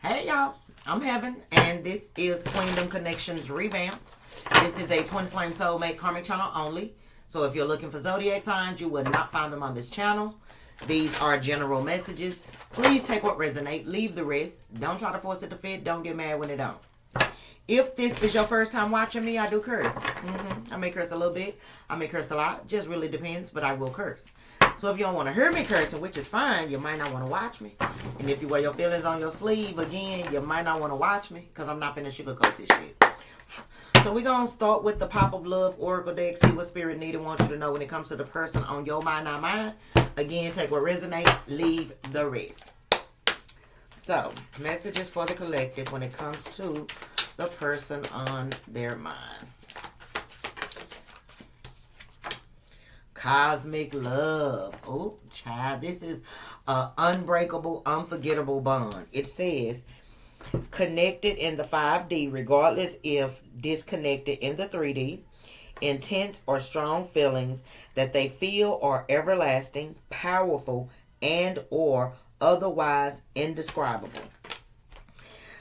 Hey y'all, I'm Heaven, and this is Queendom Connections Revamped. This is a twin flame soulmate karmic channel only. So if you're looking for zodiac signs, you will not find them on this channel. These are general messages. Please take what resonates, leave the rest. Don't try to force it to fit. Don't get mad when it don't. If this is your first time watching me, I do curse. I may curse a little bit. I may curse a lot. Just really depends, but I will curse. So if you don't want to hear me cursing, which is fine, you might not want to watch me. And if you wear your feelings on your sleeve, again, you might not want to watch me because I'm not finna sugarcoat this shit. So we're going to start with the Pop of Love Oracle deck. See what Spirit needed want you to know when it comes to the person on your mind, not mine. Again, take what resonates, leave the rest. So, messages for the collective when it comes to the person on their mind. Cosmic love. Oh, child, this is an unbreakable, unforgettable bond. It says, connected in the 5D, regardless if disconnected in the 3D. Intense or strong feelings that they feel are everlasting, powerful, and or otherwise indescribable.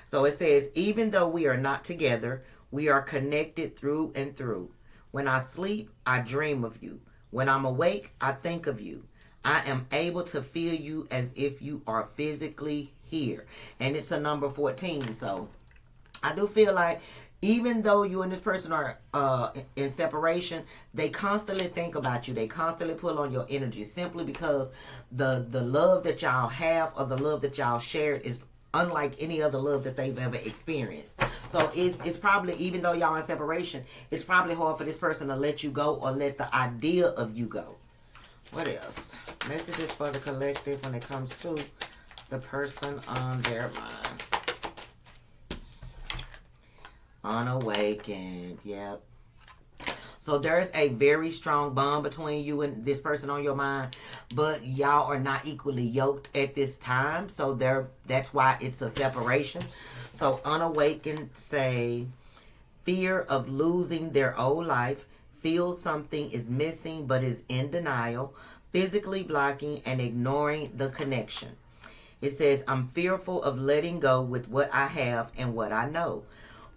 So it says, even though we are not together, we are connected through and through. When I sleep, I dream of you. When I'm awake, I think of you. I am able to feel you as if you are physically here. And it's a number 14. So I do feel like even though you and this person are in separation, they constantly think about you. They constantly pull on your energy simply because the love that y'all have or the love that y'all shared is unlike any other love that they've ever experienced. So it's probably, even though y'all in separation, it's probably hard for this person to let you go or let the idea of you go. What else? Messages for the collective when it comes to the person on their mind. Unawakened. Yep. So there's a very strong bond between you and this person on your mind, but y'all are not equally yoked at this time. So that's why it's a separation. So unawakened say fear of losing their old life, feels something is missing but is in denial, physically blocking and ignoring the connection. It says, I'm fearful of letting go with what I have and what I know.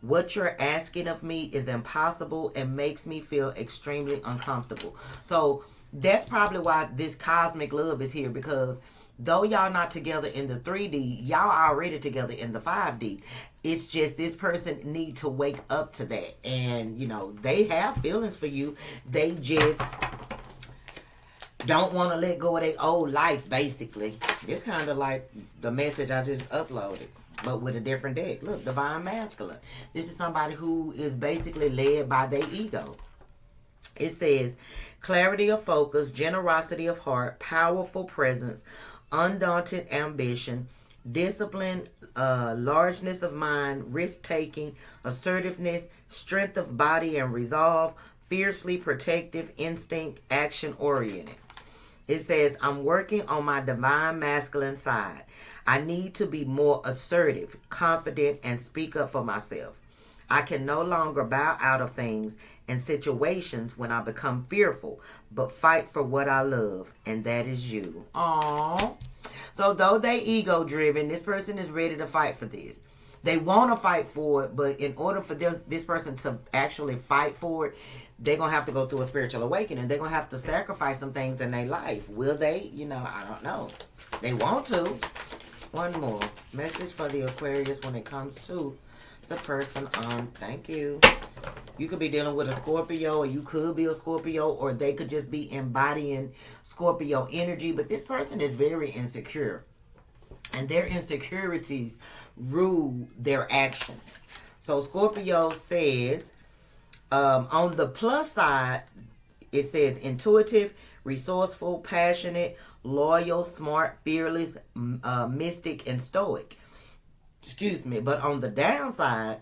What you're asking of me is impossible and makes me feel extremely uncomfortable. So that's probably why this cosmic love is here, because though y'all not together in the 3D, y'all already together in the 5D. It's just this person need to wake up to that. And, you know, they have feelings for you. They just don't want to let go of their old life, basically. It's kind of like the message I just uploaded, but with a different deck. Look, Divine Masculine. This is somebody who is basically led by their ego. It says, clarity of focus, generosity of heart, powerful presence, undaunted ambition, discipline, largeness of mind, risk-taking, assertiveness, strength of body and resolve, fiercely protective, instinct, action-oriented. It says, I'm working on my divine masculine side. I need to be more assertive, confident, and speak up for myself. I can no longer bow out of things and situations when I become fearful, but fight for what I love, and that is you. Aww. So though they ego-driven, this person is ready to fight for this. They want to fight for it, but in order for this person to actually fight for it, they're going to have to go through a spiritual awakening. They're going to have to sacrifice some things in their life. Will they? You know, I don't know. They want to. One more. Message for the Aquarius when it comes to the person on. Thank you. You could be dealing with a Scorpio, or you could be a Scorpio, or they could just be embodying Scorpio energy. But this person is very insecure. And their insecurities rule their actions. So Scorpio says, on the plus side, it says intuitive, resourceful, passionate, loyal, smart, fearless, mystic, and stoic. Excuse me. But on the downside,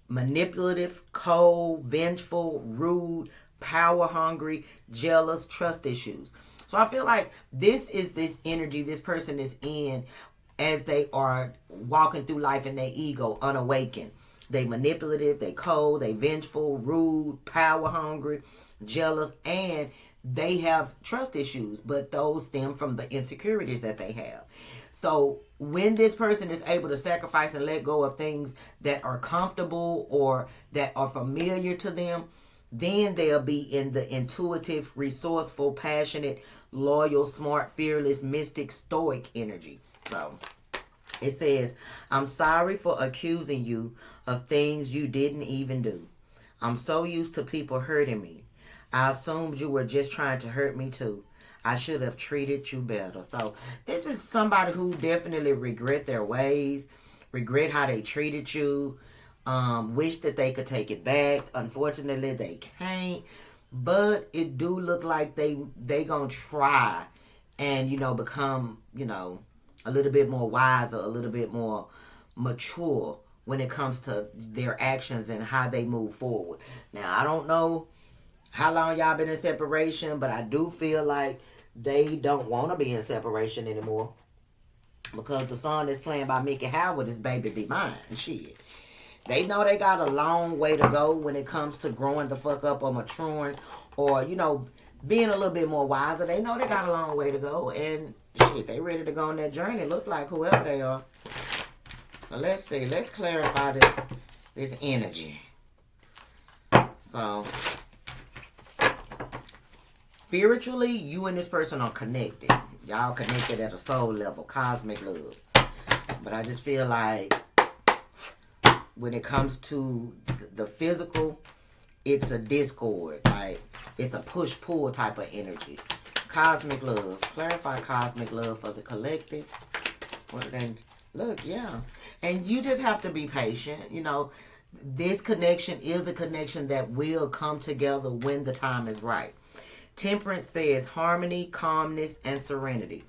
manipulative, cold, vengeful, rude, power hungry, jealous, trust issues. So I feel like this is this energy this person is in as they are walking through life in their ego, unawakened. They manipulative, they cold, they vengeful, rude, power hungry, jealous, and they have trust issues, but those stem from the insecurities that they have. So when this person is able to sacrifice and let go of things that are comfortable or that are familiar to them, then they'll be in the intuitive, resourceful, passionate, loyal, smart, fearless, mystic, stoic energy. So it says, I'm sorry for accusing you of things you didn't even do. I'm so used to people hurting me. I assumed you were just trying to hurt me too. I should have treated you better. So this is somebody who definitely regret their ways, regret how they treated you, wish that they could take it back. Unfortunately, they can't. But it do look like they gonna try and, become, a little bit more wiser, a little bit more mature when it comes to their actions and how they move forward. Now, I don't know how long y'all been in separation, but I do feel like they don't want to be in separation anymore, because the song that's playing by Mickey Howard is Baby Be Mine. Shit. They know they got a long way to go when it comes to growing the fuck up or maturing or, being a little bit more wiser. They know they got a long way to go, and shit, they ready to go on that journey. Look like whoever they are. So let's see. Let's clarify this energy. So spiritually, you and this person are connected. Y'all connected at a soul level, cosmic love. But I just feel like when it comes to the physical, it's a discord. Like, it's a push-pull type of energy. Cosmic love. Clarify cosmic love for the collective. What are they? Look, yeah. And you just have to be patient. This connection is a connection that will come together when the time is right. Temperance says harmony, calmness, and serenity.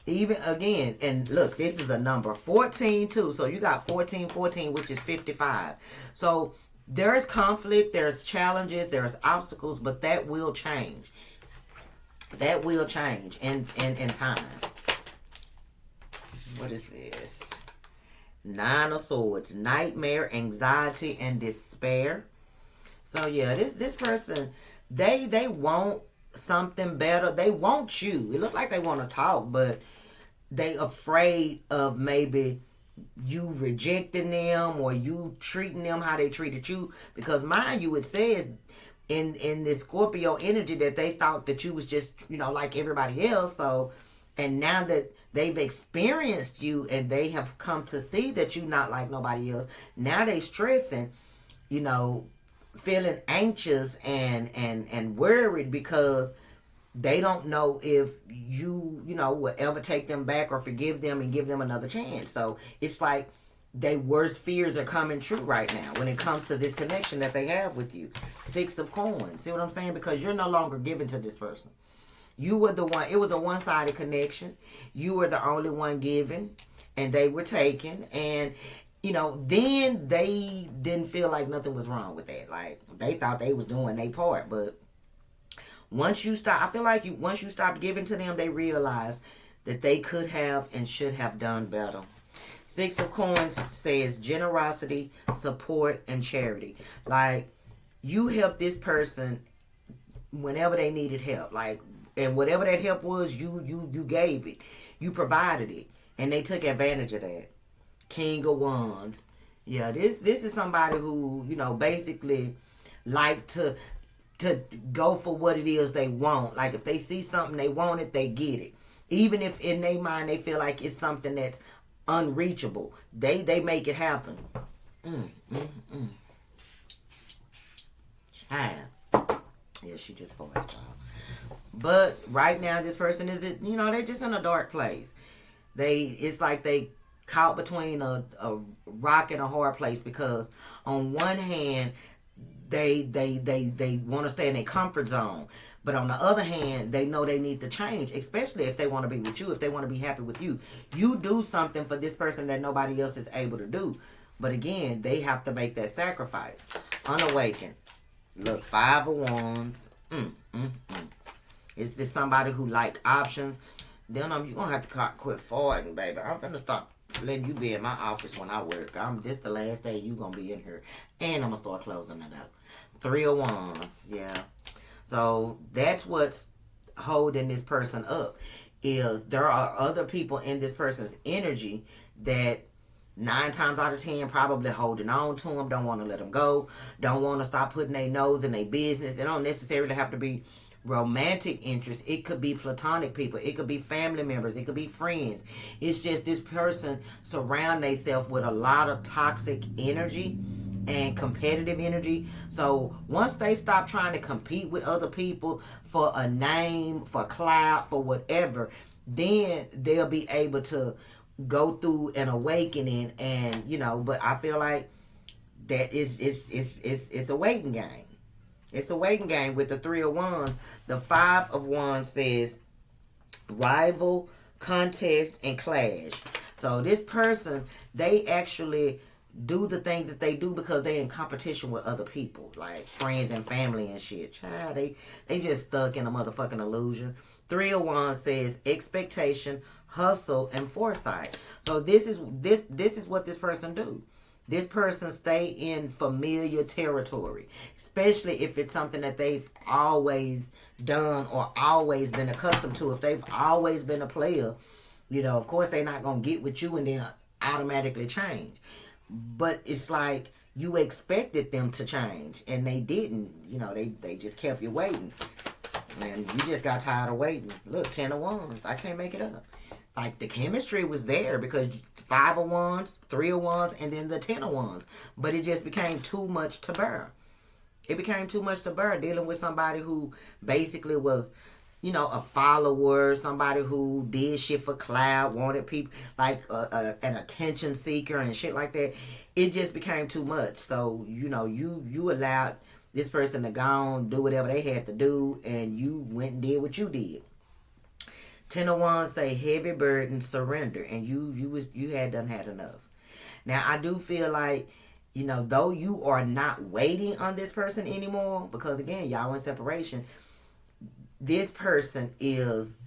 Even again, and look, this is a number 14 too. So you got 14, which is 55. So there's conflict, there's challenges, there's obstacles, but that will change. That will change in time. What is this? 9 of Swords. Nightmare, anxiety, and despair. So yeah, this person, they want something better. They want you. It look like they want to talk, but they afraid of maybe you rejecting them or you treating them how they treated you. Because mind you, it says in this Scorpio energy that they thought that you was just, like everybody else. So, and now that they've experienced you and they have come to see that you not like nobody else, now they stressing, feeling anxious and worried because they don't know if you will ever take them back or forgive them and give them another chance. So it's like their worst fears are coming true right now when it comes to this connection that they have with you. 6 of Coins. See what I'm saying? Because you're no longer giving to this person. You were the one. It was a one-sided connection. You were the only one giving, and they were taking. And then they didn't feel like nothing was wrong with that. Like, they thought they was doing their part. But once you stop, I feel like once you stopped giving to them, they realized that they could have and should have done better. 6 of Coins says generosity, support, and charity. Like, you helped this person whenever they needed help. Like, and whatever that help was, you gave it. You provided it. And they took advantage of that. King of Wands. Yeah, this is somebody who, basically like to go for what it is they want. Like, if they see something they want it, they get it. Even if in their mind they feel like it's something that's unreachable, they make it happen. Child. Yeah, she just farted, y'all. But right now, this person is, they're just in a dark place. It's like they caught between a rock and a hard place, because on one hand, they want to stay in their comfort zone. But on the other hand, they know they need to change, especially if they want to be with you, if they want to be happy with you. You do something for this person that nobody else is able to do. But again, they have to make that sacrifice. Unawakened. Look, 5 of Wands. Is this somebody who like options? Then you're going to have to quit farting, baby. I'm going to stop letting you be in my office when I work. This the last day you going to be in here. And I'm going to start closing it out. 3 of Wands. Yeah. So that's what's holding this person up. is there are other people in this person's energy that 9 times out of 10 probably holding on to them, don't want to let them go, don't want to stop putting their nose in their business. They don't necessarily have to be romantic interest. It could be platonic people, it could be family members, it could be friends. It's just this person surround themselves with a lot of toxic energy and competitive energy. So once they stop trying to compete with other people for a name, for clout, for whatever, then they'll be able to go through an awakening. And but I feel like that it's a waiting game. It's a waiting game with the 3 of Wands. The 5 of Wands says rival, contest, and clash. So this person, they actually do the things that they do because they're in competition with other people, like friends and family and shit. Child, they just stuck in a motherfucking illusion. 3 of Wands says expectation, hustle, and foresight. So this is what this person do. This person stay in familiar territory, especially if it's something that they've always done or always been accustomed to. If they've always been a player, of course they're not gonna get with you and then automatically change. But it's like you expected them to change and they didn't. They just kept you waiting. And you just got tired of waiting. Look, 10 of Wands. I can't make it up. Like the chemistry was there because 5 of Wands, 3 of Wands, and then the 10 of Wands. But it just became too much to bear. It became too much to bear dealing with somebody who basically was, a follower, somebody who did shit for clout, wanted people, like an attention seeker and shit like that. It just became too much. So, you allowed this person to go on, do whatever they had to do, and you went and did what you did. 10 of Wands say heavy burden, surrender, and you had done had enough. Now, I do feel like, though you are not waiting on this person anymore, because again, y'all in separation, this person is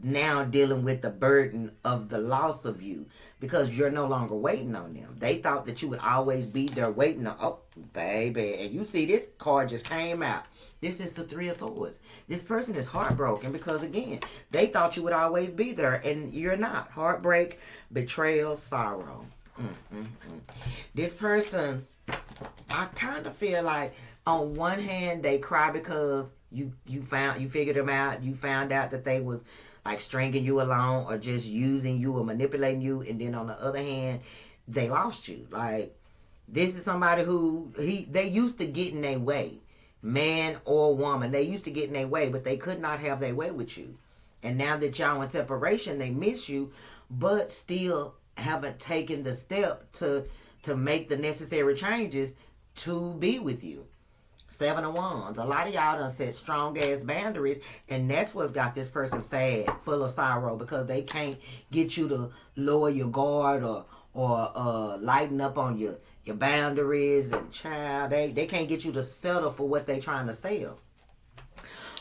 now dealing with the burden of the loss of you because you're no longer waiting on them. They thought that you would always be there waiting on, oh, baby. And you see this card just came out. This is the 3 of Swords. This person is heartbroken because, again, they thought you would always be there and you're not. Heartbreak, betrayal, sorrow. This person, I kind of feel like on one hand, they cry because you figured them out. You found out that they was like stringing you along or just using you or manipulating you. And then on the other hand, they lost you. Like, this is somebody who they used to get in their way. Man or woman, they used to get in their way, but they could not have their way with you. And now that y'all in separation, they miss you, but still haven't taken the step to make the necessary changes to be with you. 7 of Wands. A lot of y'all done set strong ass boundaries, and that's what's got this person sad, full of sorrow, because they can't get you to lower your guard or lighten up on your boundaries. And child, they can't get you to settle for what they trying to sell.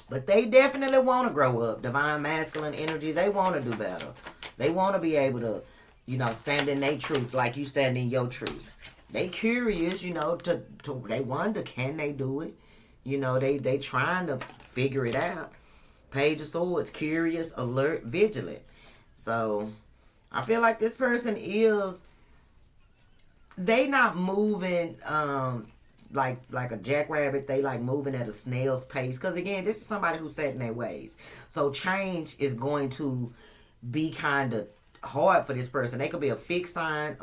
But they definitely want to grow up. Divine masculine energy, they want to do better. They want to be able to, stand in their truth like you stand in your truth. They curious, they wonder, can they do it? They trying to figure it out. Page of Swords, curious, alert, vigilant. So, I feel like this person they not moving like a jackrabbit. They like moving at a snail's pace. Because again, this is somebody who's set in their ways. So, change is going to be kind of hard for this person. They could be a fixed sign,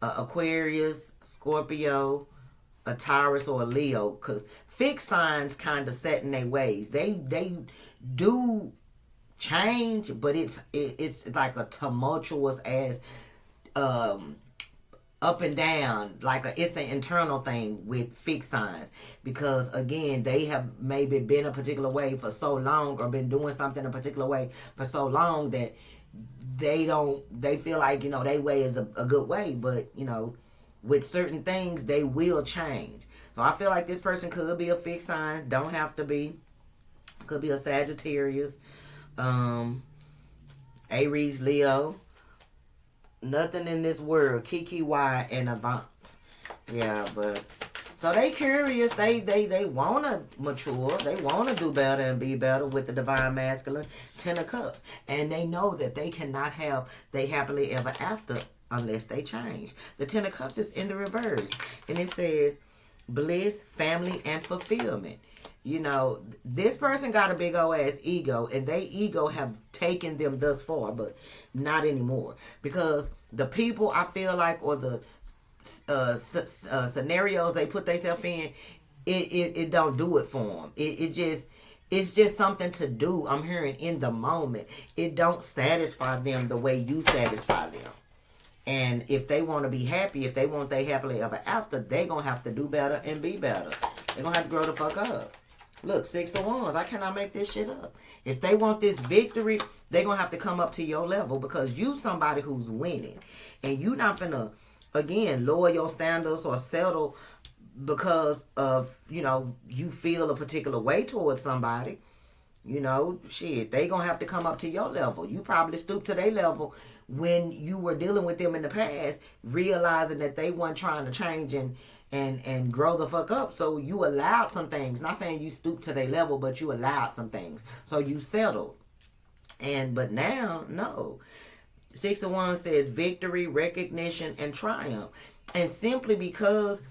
Aquarius, Scorpio, a Taurus, or a Leo. Because fixed signs kind of set in their ways. They do change, but it's like a tumultuous ass up and down, it's an internal thing with fixed signs, because again, they have maybe been a particular way for so long or been doing something a particular way for so long that they feel like their way is a good way, but with certain things they will change. So I feel like this person could be a fixed sign, don't have to be, could be a Sagittarius, Aries, Leo. Nothing in this world, Kiki Y and Avant. Yeah, but So they curious. They want to mature. They want to do better and be better with the divine masculine. 10 of Cups. And they know that they cannot have they happily ever after unless they change. The 10 of Cups is in the reverse. And it says bliss, family, and fulfillment. You know, this person got a big old ass ego, and they ego have taken them thus far, but not anymore. Because the people, I feel like, or the scenarios they put themselves in, it don't do it for them. It's just something to do. I'm hearing in the moment. It don't satisfy them the way you satisfy them. And if they want to be happy, if they want they happily ever after, they gonna have to do better and be better. They gonna have to grow the fuck up. Look, 6 of Wands. I cannot make this shit up. If they want this victory, they gonna have to come up to your level, because you somebody who's winning, and you not finna, again, lower your standards or settle because of, you know, you feel a particular way towards somebody. You know, shit, they gonna have to come up to your level. You probably stooped to their level when you were dealing with them in the past, realizing that they weren't trying to change and grow the fuck up. So you allowed some things. Not saying you stooped to their level, but you allowed some things. So you settled. But now, no. 6 of Wands says victory, recognition, and triumph. And simply because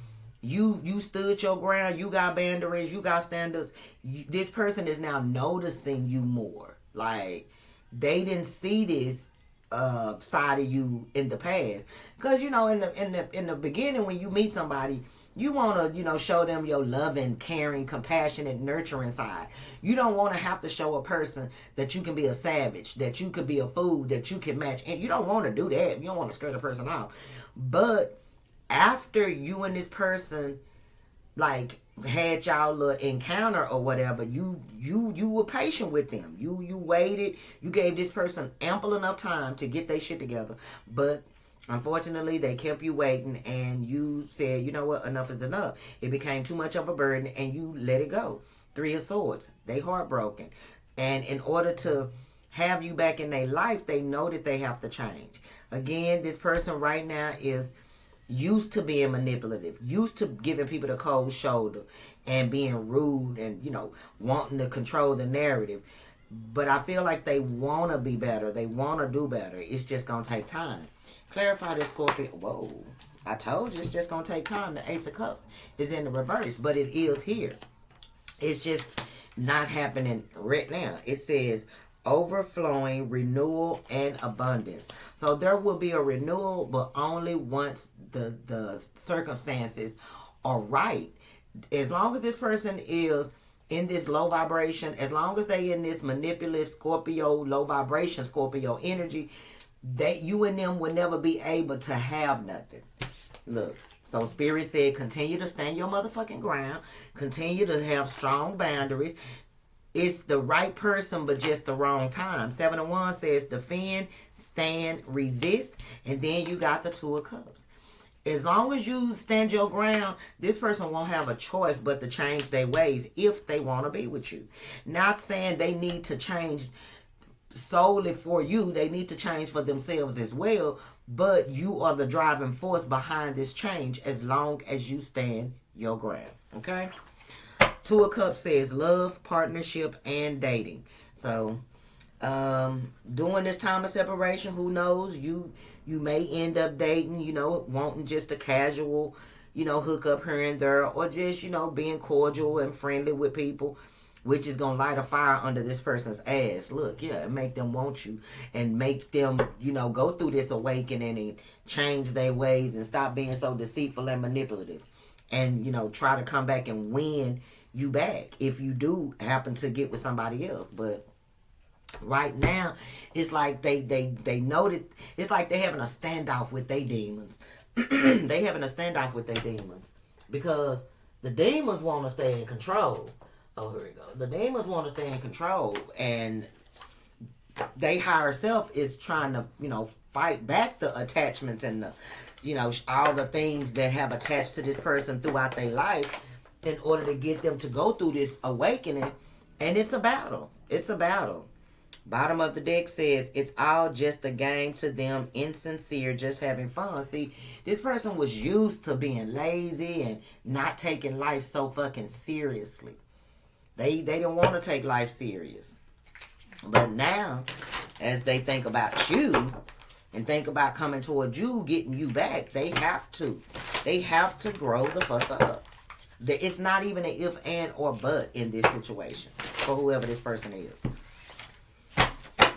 you stood your ground, you got boundaries, you got standards, this person is now noticing you more. Like, they didn't see this side of you in the past, because you know, in the beginning, when you meet somebody, you want to, you know, show them your loving, caring, compassionate, nurturing side. You don't want to have to show a person that you can be a savage, that you could be a fool, that you can match, and you don't want to do that. You don't want to scare the person off. But after you and this person like had y'all little encounter or whatever, you were patient with them. You waited. You gave this person ample enough time to get their shit together. But unfortunately, they kept you waiting, and you said, you know what, enough is enough. It became too much of a burden, and you let it go. 3 of Swords. They heartbroken. And in order to have you back in their life, they know that they have to change. Again, this person right now is used to being manipulative, used to giving people the cold shoulder and being rude and, you know, wanting to control the narrative. But I feel like they want to be better. They want to do better. It's just going to take time. Clarify this, Scorpio. Whoa. I told you it's just going to take time. The Ace of Cups is in the reverse, but it is here. It's just not happening right now. It says overflowing, renewal, and abundance. So there will be a renewal, but only once the circumstances are right. As long as this person is in this low vibration, as long as they in this manipulative Scorpio, low vibration Scorpio energy, that you and them will never be able to have nothing. Look, so Spirit said, continue to stand your motherfucking ground, continue to have strong boundaries. It's the right person, but just the wrong time. 7 of Wands says defend, stand, resist. And then you got the 2 of Cups. As long as you stand your ground, this person won't have a choice but to change their ways if they want to be with you. Not saying they need to change solely for you. They need to change for themselves as well. But you are the driving force behind this change as long as you stand your ground. Okay? 2 of Cups says love, partnership, and dating. So, during this time of separation, who knows? You may end up dating, you know, wanting just a casual, you know, hook up here and there, or just, you know, being cordial and friendly with people, which is going to light a fire under this person's ass. Look, yeah, and make them want you and make them, you know, go through this awakening and change their ways and stop being so deceitful and manipulative. And, you know, try to come back and win you back if you do happen to get with somebody else. But right now, it's like they know that it's like they having a standoff with their demons. They having a standoff with their demons because the demons want to stay in control. Oh, here we go. The demons want to stay in control, and they higher self is trying to, you know, fight back the attachments and the, you know, all the things that have attached to this person throughout their life, in order to get them to go through this awakening. And it's a battle. It's a battle. Bottom of the deck says it's all just a game to them, insincere, just having fun. See, this person was used to being lazy and not taking life so fucking seriously. They didn't want to take life serious. But now, as they think about you and think about coming towards you, getting you back, they have to. They have to grow the fuck up. It's not even an if, and, or but in this situation for whoever this person is.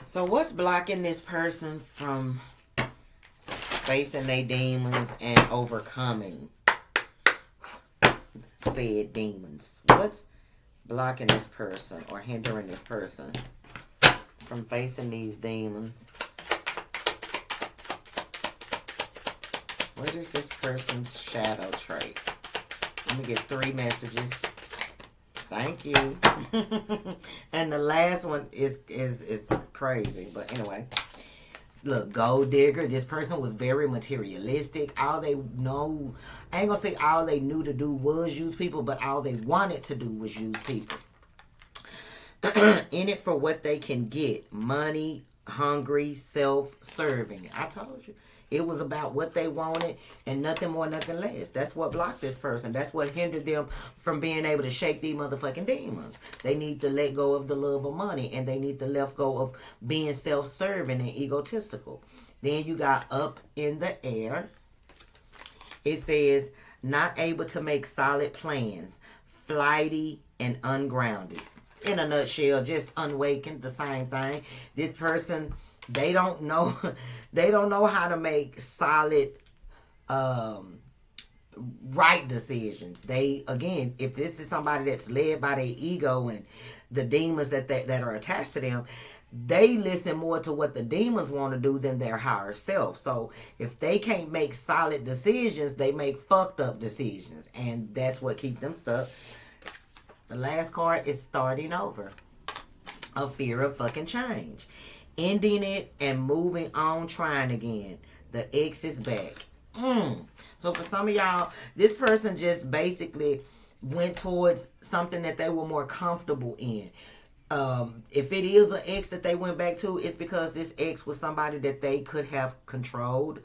So what's blocking this person from facing their demons and overcoming said demons? What's blocking this person or hindering this person from facing these demons? What is this person's shadow trait? Let me get 3 messages. Thank you. And the last one is crazy. But anyway. Look, gold digger. This person was very materialistic. All they know, I ain't gonna say all they knew to do was use people, but all they wanted to do was use people. In it for what they can get. Money, hungry, self-serving. I told you. It was about what they wanted and nothing more, nothing less. That's what blocked this person. That's what hindered them from being able to shake these motherfucking demons. They need to let go of the love of money, and they need to let go of being self-serving and egotistical. Then you got up in the air. It says, not able to make solid plans, flighty and ungrounded. In a nutshell, just unawakened, the same thing. This person, they don't know how to make solid right decisions. They, again, if this is somebody that's led by their ego and the demons that are attached to them, they listen more to what the demons want to do than their higher self. So if they can't make solid decisions, they make fucked up decisions, and that's what keeps them stuck. The last card is starting over. A fear of fucking change. Ending it and moving on, trying again. The X is back. So for some of y'all, this person just basically went towards something that they were more comfortable in. If it is an ex that they went back to, it's because this ex was somebody that they could have controlled.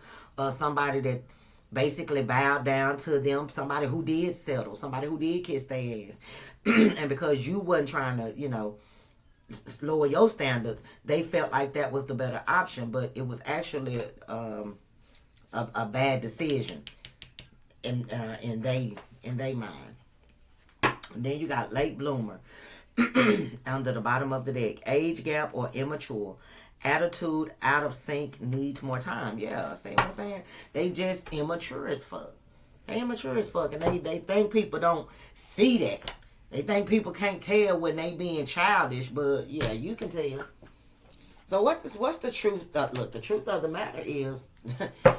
Somebody that basically bowed down to them. Somebody who did settle. Somebody who did kiss their ass. And because you wasn't trying to, lower your standards, they felt like that was the better option, but it was actually a bad decision in they mind. And then you got late bloomer under the bottom of the deck. Age gap or immature. Attitude out of sync, needs more time. Yeah, see what I'm saying? They just immature as fuck. They immature as fuck, and they think people don't see that. They think people can't tell when they being childish, but yeah, you can tell. So what's the truth? Look, the truth of the matter is,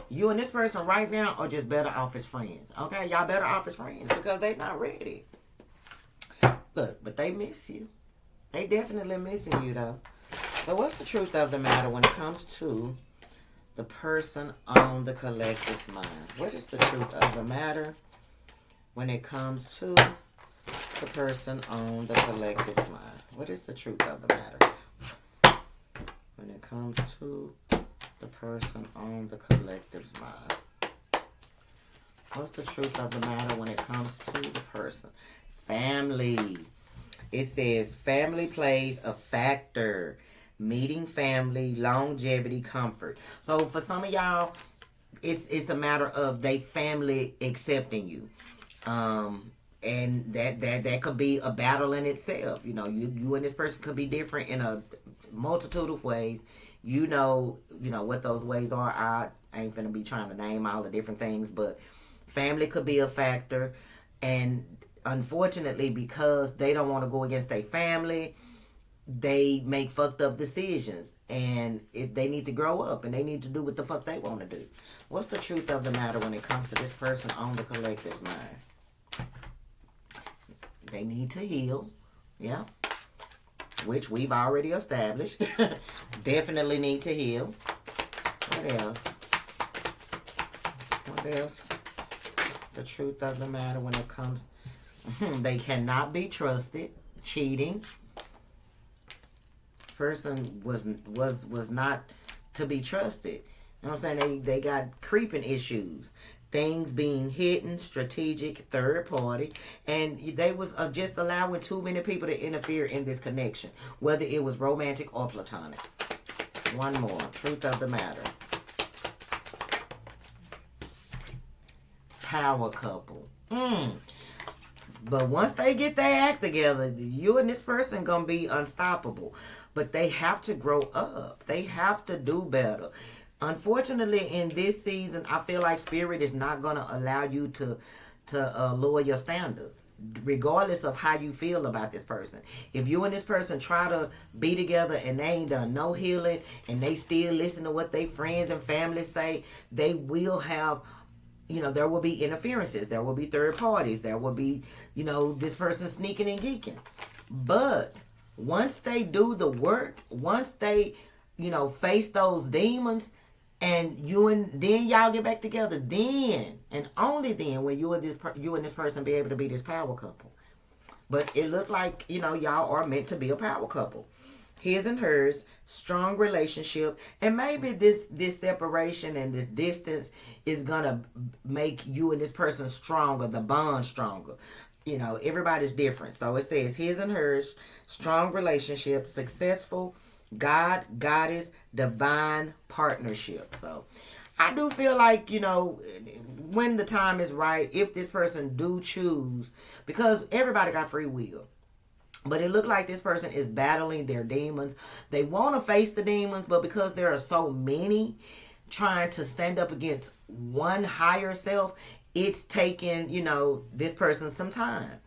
you and this person right now are just better off as friends. Okay, y'all better off as friends because they not ready. Look, but they miss you. They definitely missing you though. So what's the truth of the matter when it comes to the person on the collective's mind? What is the truth of the matter when it comes to the person on the collective's mind? What is the truth of the matter when it comes to the person on the collective's mind? What's the truth of the matter when it comes to the person? Family. It says family plays a factor. Meeting family, longevity, comfort. So for some of y'all, it's a matter of they family accepting you. And that could be a battle in itself. You and this person could be different in a multitude of ways. You know what those ways are. I ain't finna be trying to name all the different things, but family could be a factor. And unfortunately, because they don't want to go against their family, they make fucked up decisions. And they need to grow up and they need to do what the fuck they want to do. What's the truth of the matter when it comes to this person on the collective's mind? They need to heal. Yeah. Which we've already established. Definitely need to heal. What else? What else? The truth of the matter when it comes... They cannot be trusted. Cheating. person was not to be trusted. You know what I'm saying? They got creeping issues. Things being hidden, strategic, third party, and they was just allowing too many people to interfere in this connection, whether it was romantic or platonic. One more. Truth of the matter. Power couple. But once they get their act together, you and this person gonna be unstoppable. But they have to grow up. They have to do better. Unfortunately, in this season, I feel like Spirit is not going to allow you to lower your standards, regardless of how you feel about this person. If you and this person try to be together and they ain't done no healing and they still listen to what their friends and family say, they will have, there will be interferences. There will be third parties. There will be, this person sneaking and geeking. But once they do the work, once they, face those demons, and then y'all get back together, then and only then will you and this person be able to be this power couple. But it looked like y'all are meant to be a power couple. His and hers, strong relationship, and maybe this separation and this distance is gonna make you and this person stronger, the bond stronger. Everybody's different. So it says his and hers, strong relationship, successful, God, goddess, divine partnership. So I do feel like, when the time is right, if this person do choose, because everybody got free will. But it looked like this person is battling their demons. They want to face the demons, but because there are so many trying to stand up against one higher self, it's taking, this person some time.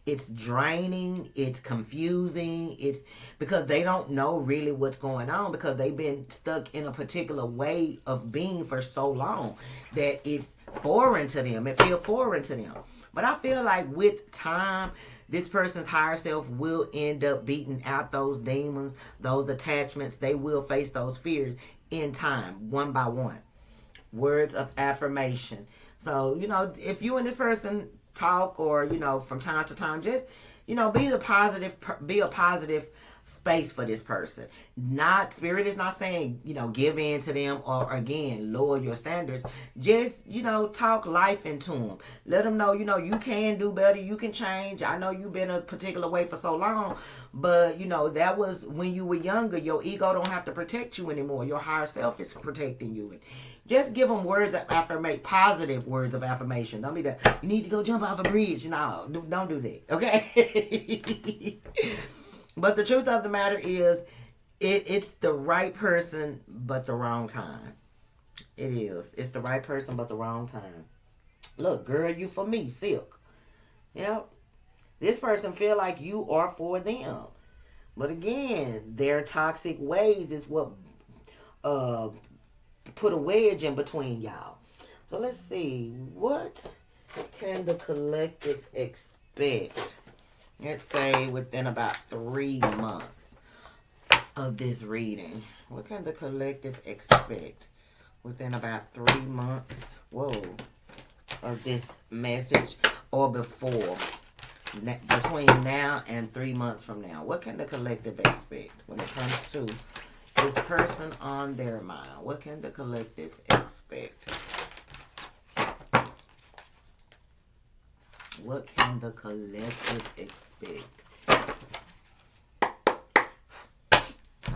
It's draining, it's confusing, it's because they don't know really what's going on, because they've been stuck in a particular way of being for so long that it's foreign to them. It feels foreign to them. But I feel like with time, this person's higher self will end up beating out those demons, those attachments. They will face those fears in time, one by one. Words of affirmation. So, if you and this person talk, or from time to time, just be a positive space for this person. Spirit is not saying give in to them, or again lower your standards. Just talk life into them. Let them know you can do better, you can change. I know you've been a particular way for so long, but that was when you were younger. Your ego don't have to protect you anymore. Your higher self is protecting you. And just give them words of affirmation, positive words of affirmation. Don't be that, you need to go jump off a bridge. No, don't do that. Okay? But the truth of the matter is, it's the right person, but the wrong time. It is. It's the right person, but the wrong time. Look, girl, you for me, silk. Yep. This person feel like you are for them. But again, their toxic ways is what put a wedge in between y'all. So let's see. What can the collective expect? Let's say within about 3 months of this reading. What can the collective expect within about 3 months? Of this message, or before, between now and 3 months from now. What can the collective expect when it comes to this person on their mind? What can the collective expect? What can the collective expect? I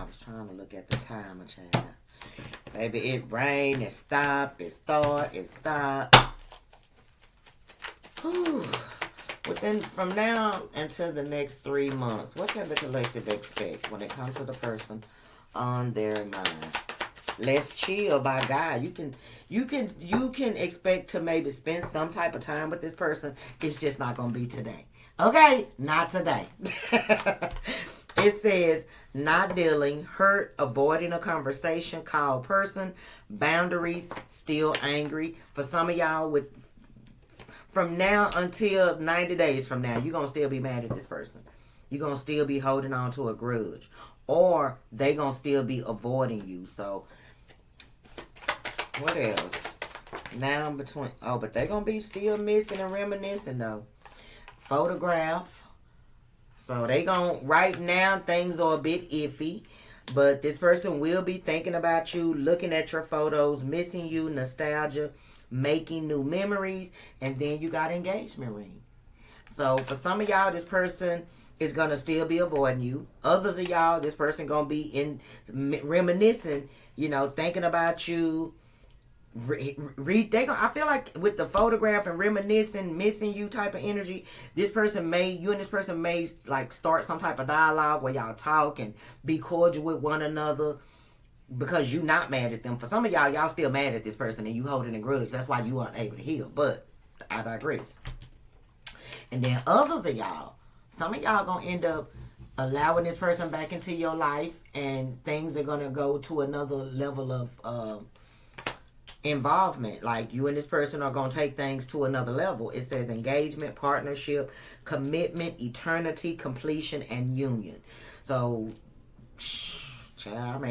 was trying to look at the timer, child. Baby, it rained, it stopped, it started, it stopped. Whew. From now until the next 3 months, what can the collective expect when it comes to the person on their mind? Let's chill, by God. You can expect to maybe spend some type of time with this person. It's just not gonna be today. Okay? Not today. It says not dealing, hurt, avoiding a conversation, called person, boundaries, still angry. For some of y'all, from now until 90 days from now, you're gonna still be mad at this person. You're gonna still be holding on to a grudge, or they gonna still be avoiding you. So what else? Now between, but they gonna be still missing and reminiscing though. Photograph. So they gonna, right now things are a bit iffy. But this person will be thinking about you, looking at your photos, missing you, nostalgia, making new memories, and then you got engagement ring. So for some of y'all, this person is gonna still be avoiding you. Others of y'all, this person gonna be in reminiscing, thinking about you. I feel like with the photograph and reminiscing, missing you type of energy, you and this person may like start some type of dialogue where y'all talk and be cordial with one another because you not mad at them. For some of y'all still mad at this person and you holding a grudge. That's why you aren't able to heal. But I digress. And then others of y'all, some of y'all gonna end up allowing this person back into your life, and things are gonna go to another level of involvement. Like you and this person are going to take things to another level. It says engagement, partnership, commitment, eternity, completion, and union. So, child,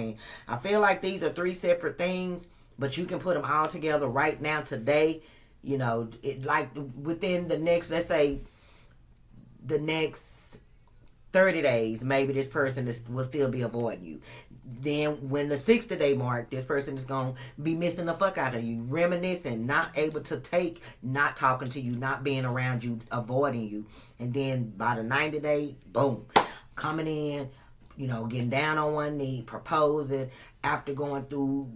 I feel like these are 3 separate things, but you can put them all together right now, today. Like within the next, let's say, the next 30 days, maybe this person will still be avoiding you. Then when the 60-day mark, this person is going to be missing the fuck out of you, reminiscing, not able to take, not talking to you, not being around you, avoiding you. And then by the 90-day, boom, coming in, getting down on one knee, proposing after going through,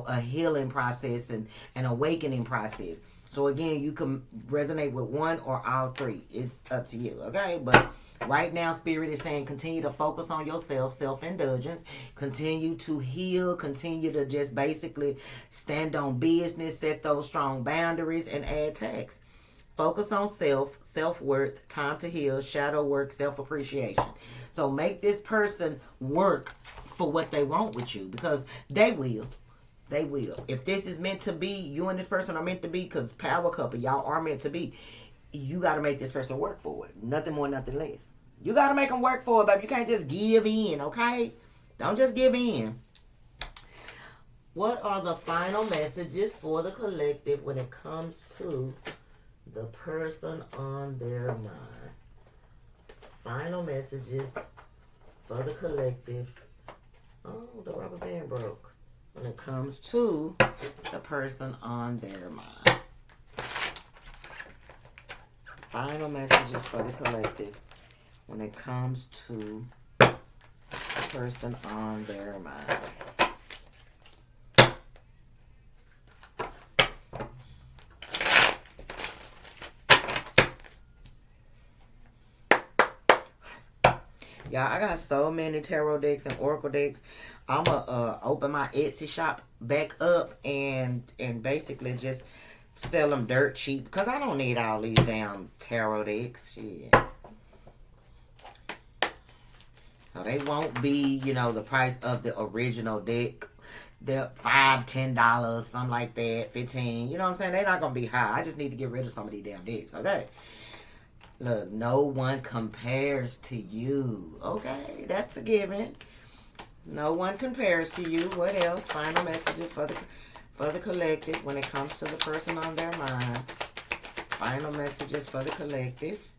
a healing process and an awakening process. So again, you can resonate with one or all 3. It's up to you, okay? But right now, Spirit is saying continue to focus on yourself, self-indulgence, continue to heal, continue to just basically stand on business, set those strong boundaries, and add tax. Focus on self-worth, time to heal, shadow work, self-appreciation. So make this person work for what they want with you, because they will. They will. If this is meant to be, you and this person are meant to be, because power couple, y'all are meant to be. You got to make this person work for it. Nothing more, nothing less. You got to make them work for it, baby. You can't just give in, okay? Don't just give in. What are the final messages for the collective when it comes to the person on their mind? Final messages for the collective. Oh, the rubber band broke. When it comes to the person on their mind. Final messages for the collective when it comes to the person on their mind. Y'all, I got so many tarot decks and oracle decks. I'm going to open my Etsy shop back up and basically just sell them dirt cheap, because I don't need all these damn tarot decks. Shit. So they won't be, the price of the original deck. They're $5, $10, something like that, $15. You know what I'm saying? They're not going to be high. I just need to get rid of some of these damn decks, okay? Look, no one compares to you. Okay, that's a given. No one compares to you. What else? Final messages for the collective when it comes to the person on their mind. Final messages for the collective.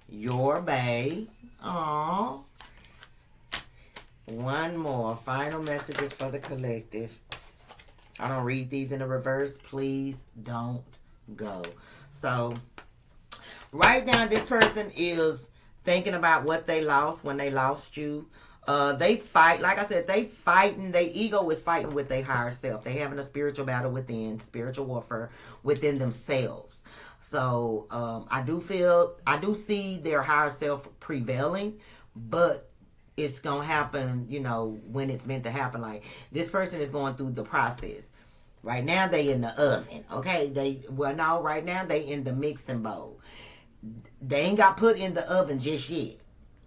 Your bae. Aww. One more. Final messages for the collective. I don't read these in the reverse. Please don't go. So, right now, this person is thinking about what they lost when they lost you. They fight. Like I said, they fighting. Their ego is fighting with their higher self. They having a spiritual battle within, spiritual warfare within themselves. So I do see their higher self prevailing, but it's gonna happen, when it's meant to happen. Like, this person is going through the process. Right now, they in the oven. Okay, right now they in the mixing bowl. They ain't got put in the oven just yet.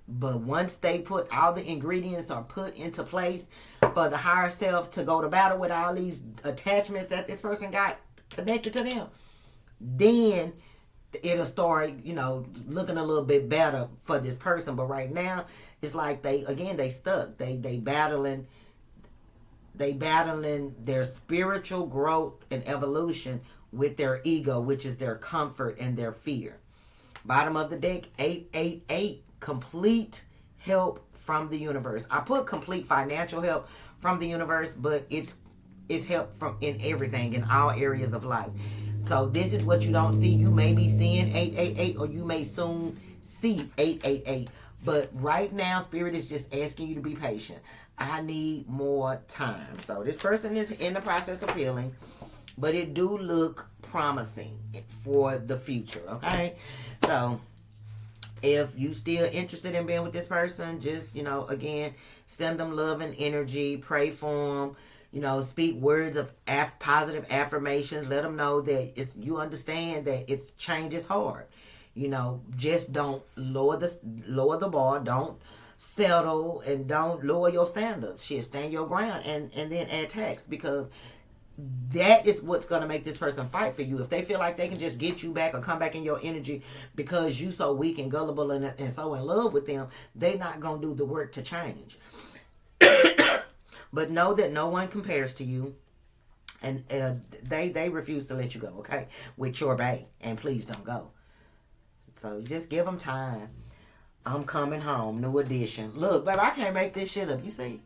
But once they put all the ingredients are put into place for the higher self to go to battle with all these attachments that this person got connected to them, then it'll start, looking a little bit better for this person. But right now, it's like they stuck. They battling their spiritual growth and evolution with their ego, which is their comfort and their fear. Bottom of the deck, 888, complete help from the universe. I put complete financial help from the universe, but it's help from in everything, in all areas of life. So this is what you don't see. You may be seeing 888, or you may soon see 888. But right now, Spirit is just asking you to be patient. I need more time. So this person is in the process of healing, but it do look promising for the future, okay? So if you still interested in being with this person, just, again, send them love and energy, pray for them, speak words of positive affirmations. Let them know that you understand that change is hard. Just don't lower the bar. Don't settle, and don't lower your standards. Stand your ground, and then add tax, because that is what's going to make this person fight for you. If they feel like they can just get you back or come back in your energy because you so weak and gullible and so in love with them, they not going to do the work to change. But know that no one compares to you, and they refuse to let you go, okay, with your bae, and please don't go. So just give them time. I'm coming home, new edition. Look, baby, I can't make this shit up. You see?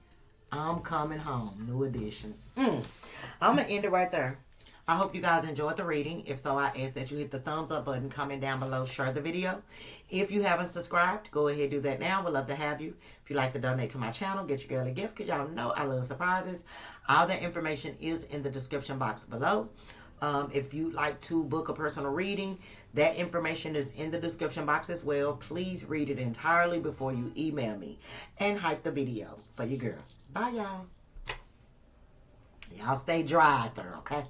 I'm coming home, new edition. I'm going to end it right there. I hope you guys enjoyed the reading. If so, I ask that you hit the thumbs up button, comment down below, share the video. If you haven't subscribed, go ahead and do that now. We'd love to have you. If you'd like to donate to my channel, get your girl a gift, because y'all know I love surprises. All that information is in the description box below. If you'd like to book a personal reading, that information is in the description box as well. Please read it entirely before you email me, and hype the video for your girl. Bye, y'all. Y'all stay dry out there, okay?